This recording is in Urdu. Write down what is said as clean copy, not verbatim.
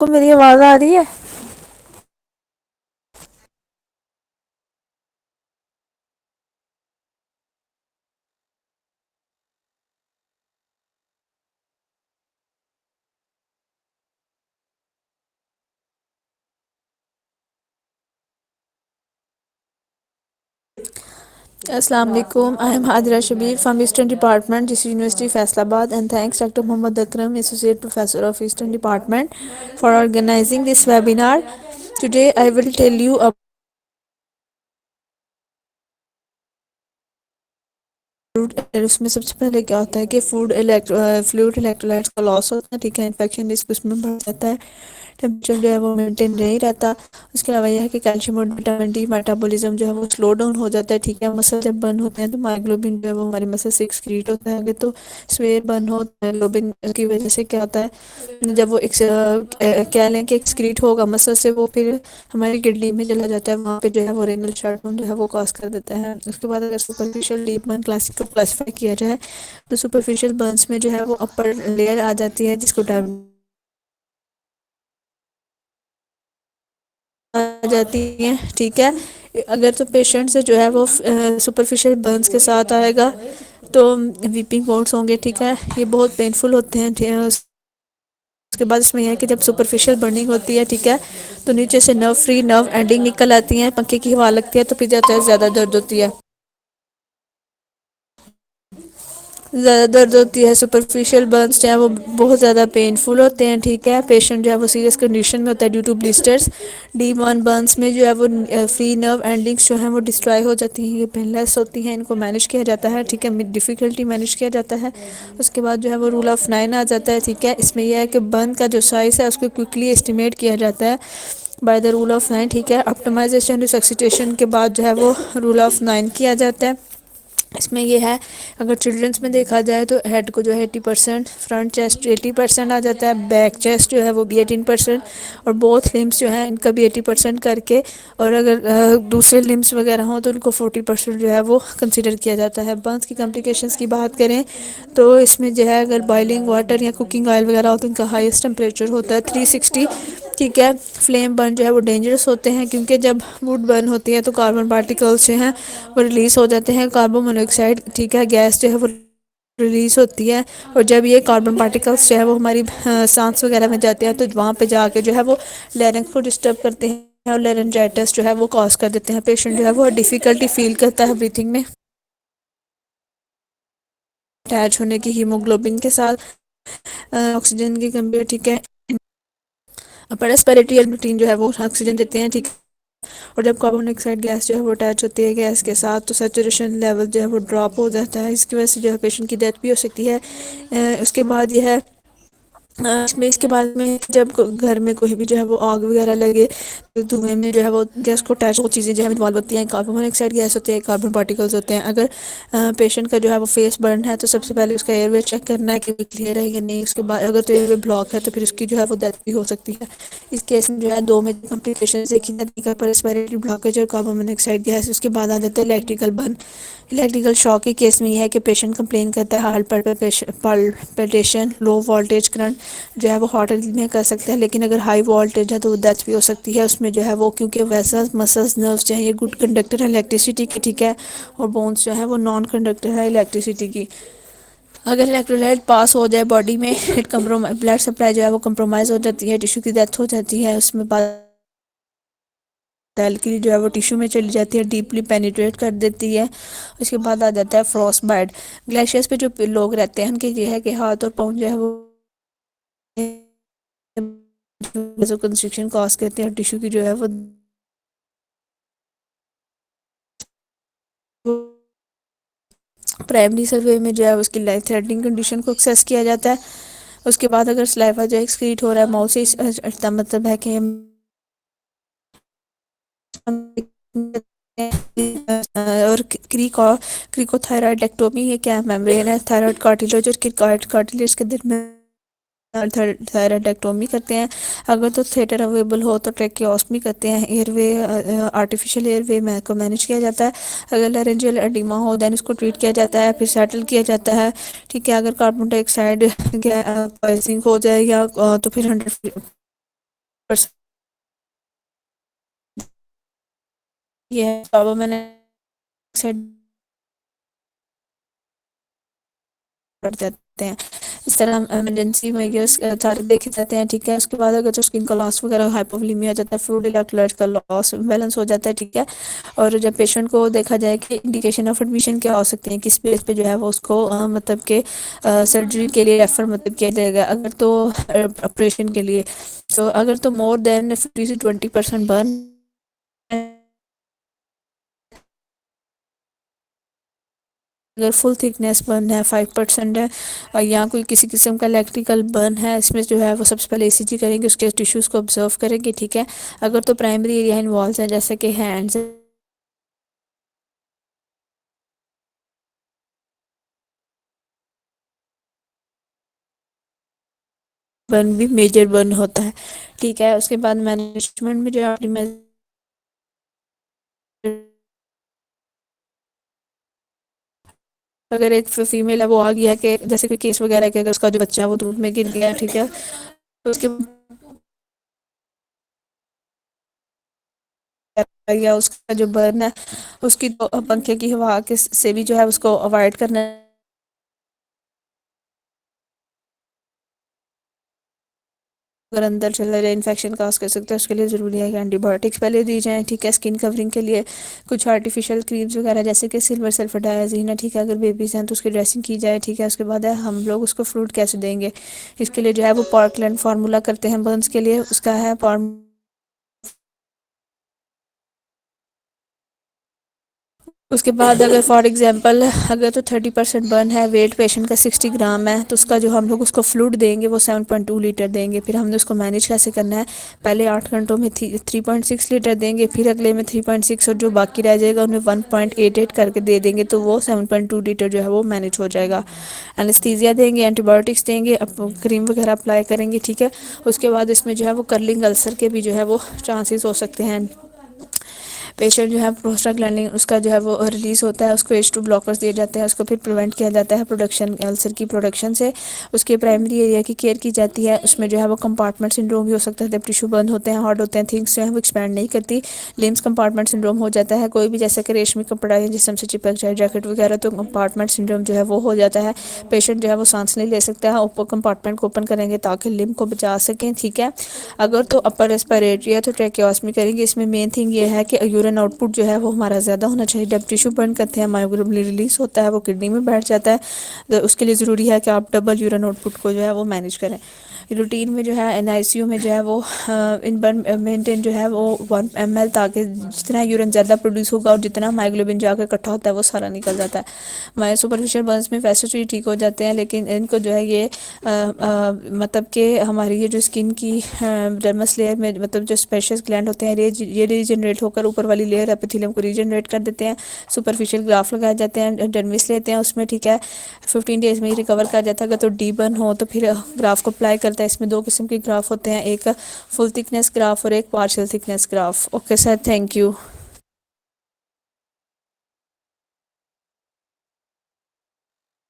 کو میری آواز آ رہی ہے؟ السلام علیکم. I am Hadra Shabir from Eastern Department, GC University Faisalabad, and thanks Dr. Mohammad Akram, Associate Professor of Eastern Department, for organizing this webinar. Today I will tell you about اس میں سب سے پہلے کیا ہوتا ہے کہ فلوئڈ الیکٹرولائٹس کا لاس ہوتا ہے. ٹھیک ہے، انفیکشن رسک اس میں بڑھ جاتا ہے، ٹیمپریچر جو ہے وہ مینٹین نہیں رہتا. اس کے علاوہ یہ ہے کہ کیلشیم اور وٹامن ڈی میٹابولزم جو ہے وہ سلو ڈاؤن ہو جاتا ہے. ٹھیک ہے، مسل جب برن ہوتے ہیں تو مائگلوبن جو ہے وہ ہماری مسل سے ایکسکریٹ ہوتا ہے. اگر تو سویر برن ہو مائگلوبن کی وجہ سے کیا ہوتا ہے، جب وہ کہہ لیں کہ ایکسکریٹ ہوگا مسل سے، وہ پھر ہماری کڈنی میں چلا جاتا ہے. وہاں پہ جو ہے وہ رینل شارٹ جو ہے وہ کاز کر دیتا ہے. اس کے بعد اگر سپرفیشل ڈیپ برن کلاسیفائی کیا جائے تو سپرفیشل برنس میں جو ہے وہ اپر لیئر آ جاتی ہے جس کو آ جاتی ہیں. ٹھیک ہے، اگر تو پیشنٹ سے جو ہے وہ سپرفیشل برنس کے ساتھ آئے گا تو ویپنگ موڈس ہوں گے. ٹھیک ہے، یہ بہت پینفل ہوتے ہیں. اس کے بعد اس میں یہ ہے کہ جب سپرفیشل برننگ ہوتی ہے، ٹھیک ہے، تو نیچے سے نرو فری نرو اینڈنگ نکل آتی ہیں، پنکھے کی ہوا لگتی ہے تو پھر جاتا ہے زیادہ درد ہوتی ہے. زیادہ درد ہوتی ہے. سپرفیشیل برنس جو ہے وہ بہت زیادہ پینفل ہوتے ہیں. ٹھیک ہے، پیشنٹ جو ہے وہ سیریس کنڈیشن میں ہوتا ہے due to blisters. D one burns میں جو ہے وہ فری نرو اینڈنگس جو ہیں وہ ڈسٹرائی ہو جاتی ہیں. یہ پین لیس ہوتی ہیں، ان کو مینیج کیا جاتا ہے. ٹھیک ہے، ڈیفیکلٹی مینیج کیا جاتا ہے. اس کے بعد جو ہے وہ رول آف 9 آ جاتا ہے. ٹھیک ہے، اس میں یہ ہے کہ برن کا جو سائز ہے اس کو کوئکلی اسٹیمیٹ کیا جاتا ہے بائی دا رول آف 9. ٹھیک ہے، آپٹمائزیشن ریسکسیٹیشن کے بعد جو ہے وہ رول آف 9 کیا جاتا ہے. اس میں یہ ہے، اگر چلڈرنس میں دیکھا جائے تو ہیڈ کو جو ہے 80%، فرنٹ چیسٹ 80% آ جاتا ہے، بیک چیسٹ جو ہے وہ بھی 18%، اور بوتھ لمس جو ہیں ان کا بھی 80% کر کے. اور اگر دوسرے لمس وغیرہ ہوں تو ان کو 40% جو ہے وہ کنسیڈر کیا جاتا ہے. برنس کی کمپلیکیشنس کی بات کریں تو اس میں جو ہے اگر بائلنگ واٹر یا کوکنگ آئل وغیرہ ہو تو ان کا ہائیسٹ ٹمپریچر ہوتا ہے 360. ٹھیک ہے، فلیم برن جو ہے وہ ڈینجرس ہوتے ہیں کیونکہ جب ووڈ برن ہوتی ہے تو کاربن پارٹیکلس جو ہیں وہ ریلیز ہو جاتے ہیں. کاربن مونوکسائڈ ٹھیک ہے گیس جو ہے وہ ریلیز ہوتی ہے، اور جب یہ کاربن پارٹیکلس جو ہے وہ ہماری سانس وغیرہ میں جاتے ہیں تو وہاں پہ جا کے جو ہے وہ لینکس کو ڈسٹرب کرتے ہیں اور لارنجائٹس جو ہے وہ کاز کر دیتے ہیں. پیشنٹ جو ہے وہ ڈیفیکلٹی فیل کرتا ہے بریتھنگ میں اٹیچ ہونے کی ہیموگلوبن کے ساتھ، آکسیجن کی کمی. ٹھیک ہے، ریسپیریٹری روٹین جو ہے وہ آکسیجن دیتے ہیں. ٹھیک ہے، اور جب کاربن ڈائی آکسائڈ گیس جو ہے وہ اٹیچ ہوتی ہے گیس کے ساتھ تو سیچوریشن لیول جو ہے وہ ڈراپ ہو جاتا ہے. اس کی وجہ سے جو ہے پیشنٹ کی ڈیتھ بھی ہو سکتی ہے. اس کے بعد یہ ہے اس کے بعد میں جب گھر میں کوئی بھی جو ہے وہ آگ وغیرہ لگے دھوئیں میں جو ہے وہ گیس کو اٹیچ وہ چیزیں جو ہے انوالو ہوتی ہیں. کاربن مونو آکسائڈ گیس ہوتی ہے، کاربن پارٹیکلز ہوتے ہیں. اگر پیشنٹ کا جو ہے وہ فیس برن ہے تو سب سے پہلے اس کا ایئر وے چیک کرنا ہے کہ وہ کلیئر ہے یا نہیں. اس کے بعد اگر تو ایئر وے بلاک ہے تو پھر اس کی جو ہے وہ ڈیتھ بھی ہو سکتی ہے. اس کیس میں جو ہے دو میجر کمپلیکیشنز دیکھی جاتی ہیں: ریسپیریٹری بلاکیج اور کاربن مونو آکسائڈ گیس. اس کے بعد آ جاتا ہے الیکٹریکل برن. الیکٹریکل شوق کے کیس میں یہ ہے کہ پیشنٹ کمپلین کرتا ہے ہارٹ پلپیٹیشن، لو والٹیج کرنٹ جو ہے وہ ہارٹ میں کر سکتے ہیں، لیکن اگر ہائی والٹیج ہے تو وہ ڈیتھ بھی ہو سکتی ہے. اس میں جو ہے وہ کیونکہ ویسلز مسلز نروز جو ہیں یہ گڈ کنڈکٹر ہے الیکٹریسٹی کی. ٹھیک ہے، اور بونس جو ہے وہ نان کنڈکٹر ہے الیکٹریسٹی کی. اگر الیکٹرولائٹ پاس ہو جائے باڈی میں بلڈ سپلائی جو ہے وہ کمپرومائز ہو جاتی ہے، ٹیشو کی ڈیتھ ہو جاتی ہے. اس میں تلکری جو ہے وہ ٹیشو میں چلی جاتی ہے، ڈیپلی پینیٹریٹ کر دیتی ہے. اس کے بعد آ جاتا ہے فروسٹ بائٹ. گلیشیئرز پہ جو لوگ رہتے ہیں ان کے یہ ہے کہ ہاتھ اور پاؤں جو ہے وہ کنسٹرکشن کاز کرتے ہیں، ٹیشو کی جو ہے وہ پرائمری سروے میں جو ہے اس کی لائف تھریٹنگ کنڈیشن کو ایکسیس کیا جاتا ہے. اس کے بعد اگر سلائیوا جو ایکسکریٹ ہو رہا ہے ماؤتھ سے، اس کا مطلب ہے کہ اور کریکو تھائرائڈیکٹومی یہ کیا میمبرین ہے تھائرائڈ کارٹیلیج اور کارٹیلیج کے درمیان تھائرائڈیکٹومی کرتے ہیں. اگر تو تھیٹر اویلیبل ہو تو ٹریکیوسٹمی کرتے ہیں. Air way artificial air way کو مینیج کیا جاتا ہے. اگر لارنجیل ایڈیما ہو دین اس کو ٹریٹ کیا جاتا ہے، پھر سیٹل کیا جاتا ہے. ٹھیک ہے، اگر کاربن ڈائی آکسائڈ پوائزنگ ہو جائے یا تو پھر 100 پرسن یہ ہے پرابلم میں نے سیٹ کر دیتے ہیں. اس طرح ہم ایمرجنسی میں سارے دیکھے جاتے ہیں. ٹھیک ہے. اس کے بعد اگر جو اسکن کا لاس وغیرہ ہائپولیمیا ہو جاتا ہے, فلوئڈ الیکٹرولائٹ کا لاس بیلنس ہو جاتا ہے. ٹھیک ہے. اور جب پیشنٹ کو دیکھا جائے کہ انڈیکیشن آف ایڈمیشن کیا ہو سکتے ہیں, کس بیس پہ جو ہے وہ اس کو مطلب کہ سرجری کے لیے ریفر مطلب کیا جائے گا. اگر تو آپریشن کے لیے تو اگر تو مور دین 50 سے 20% برن اگر فل تھکنیس برن ہے 5% ہے, اور یا کوئی کسی قسم کا الیکٹریکل برن ہے, اس میں جو ہے وہ سب سے پہلے ای سی جی کریں گے, اس کے ٹیشوز کو آبزرو کریں گے. ٹھیک ہے. اگر تو پرائمری ایریا انوالوز ہیں جیسے کہ ہینڈز, برن بھی میجر برن ہوتا ہے. ٹھیک ہے. اس کے بعد مینجمنٹ میں جو ہے اگر ایک فیمیل ہے وہ آ گیا کہ جیسے کہ کیس وغیرہ کہ اگر اس کا جو بچہ ہے وہ دودھ میں گر گیا. ٹھیک ہے. تو اس کے یا اس کا جو برن ہے اس کی پنکھے کی ہوا کے سے بھی جو ہے اس کو اوائڈ کرنا ہے. اگر اندر چلا جائے انفیکشن کاز کر سکتے ہیں, اس کے لیے ضروری ہے کہ اینٹی بایوٹکس پہلے دی جائیں. ٹھیک ہے. اسکن کورنگ کے لیے کچھ آرٹیفیشیل کریمز وغیرہ جیسے کہ سلور سلفر ڈائازین ہے. ٹھیک ہے. اگر بیبیز ہیں تو اس کی ڈریسنگ کی جائے. ٹھیک ہے. اس کے بعد ہے ہم لوگ اس کو فروٹ کیسے دیں گے, اس کے لیے جو ہے وہ پارکلینڈ فارمولا کرتے ہیں برنس کے لیے. اس کا ہے اس کے بعد اگر فار ایگزامپل اگر تو 30% برن ہے, ویٹ پیشنٹ کا 60 گرام ہے, تو اس کا جو ہم لوگ اس کو فلوڈ دیں گے وہ 7.2 لیٹر دیں گے. پھر ہم نے اس کو مینیج کیسے کرنا ہے, پہلے 8 گھنٹوں میں 3.6 لیٹر دیں گے, پھر اگلے میں 3.6, اور جو باقی رہ جائے گا ان میں 1.88 کر کے دے دیں گے, تو وہ 7.2 لیٹر جو ہے وہ مینیج ہو جائے گا. انستھیزیا دیں گے, اینٹی بایوٹکس دیں گے, کریم وغیرہ اپلائی کریں گے. ٹھیک ہے. اس کے بعد اس میں جو ہے وہ کرلنگ السر کے بھی جو ہے وہ چانسز ہو سکتے ہیں. پیشنٹ جو ہے پروسٹاگلینڈن اس کا جو ہے وہ ریلیز ہوتا ہے, اس کو H2 بلاکرز دیے جاتے ہیں, اس کو پھر پریونٹ کیا جاتا ہے پروڈکشن السر کی پروڈکشن سے. اس کے پرائمری ایریا کی کیئر کی جاتی ہے. اس میں جو ہے وہ کمپارٹمنٹ سنڈروم بھی ہو سکتا ہے جب ٹیشو بند ہوتے ہیں, ہارڈ ہوتے ہیں, تھنگس جو ہے وہ ایکسپینڈ نہیں کرتی. لمس کمپارٹمنٹ سنڈروم ہو جاتا ہے, کوئی بھی جیسا کہ ریشمی کپڑا ہے جسم سے چپک جائے, جیکٹ وغیرہ, تو کمپارٹمنٹ سنڈروم جو ہے وہ ہو جاتا ہے. پیشنٹ جو ہے وہ سانس نہیں لے سکتا ہے, اوپر کمپارٹمنٹ کو اوپن کریں گے تاکہ لم کو بچا سکیں. ٹھیک ہے. اگر تو اپر ریسپیریٹری ہے تو ٹریکیوسمی کریں گے. اس میں مین تھنگ یہ ہے کہ یورین آؤٹ پٹ جو ہے وہ ہمارا زیادہ ہونا چاہیے. جب ٹیشو برن کرتے ہیں مائوگلوبولin ریلیز ہوتا ہے, وہ کڈنی میں بیٹھ جاتا ہے, تو اس کے لیے ضروری ہے کہ آپ ڈبل یورین آؤٹ پٹ کو جو ہے وہ مینیج کریں. روٹین میں جو ہے NICU میں جو ہے وہ ان برن مینٹین جو ہے وہ 1 ml, تاکہ جتنا یورین زیادہ پروڈیوس ہوگا اور جتنا مائگلوبن جا کے اکٹھا ہوتا ہے وہ سارا نکل جاتا ہے. ہمارے سپرفیشل برنس میں ویسے تو یہ ٹھیک ہو جاتے ہیں, لیکن ان کو جو ہے یہ مطلب کہ ہماری یہ جو اسکن کی ڈرمس لیئر میں مطلب جو اسپیشس گلینڈ ہوتے ہیں یہ ریجنریٹ ہو کر اوپر والی لیئر اپیتھیلیم کو ریجنریٹ کر دیتے ہیں. سپرفیشل گراف لگائے جاتے ہیں, ڈرمس لیتے ہیں اس میں. ٹھیک ہے. 15 ڈیز میں ہی ریکور کر جاتا ہے. اگر تو ڈی برن ہو تو پھر گراف کو اپلائی کرتا ہے. اس میں 2 قسم کے گراف ہوتے ہیں, ایک فل تھکنیس گراف اور ایک partial thickness graph. Okay sir, thank you.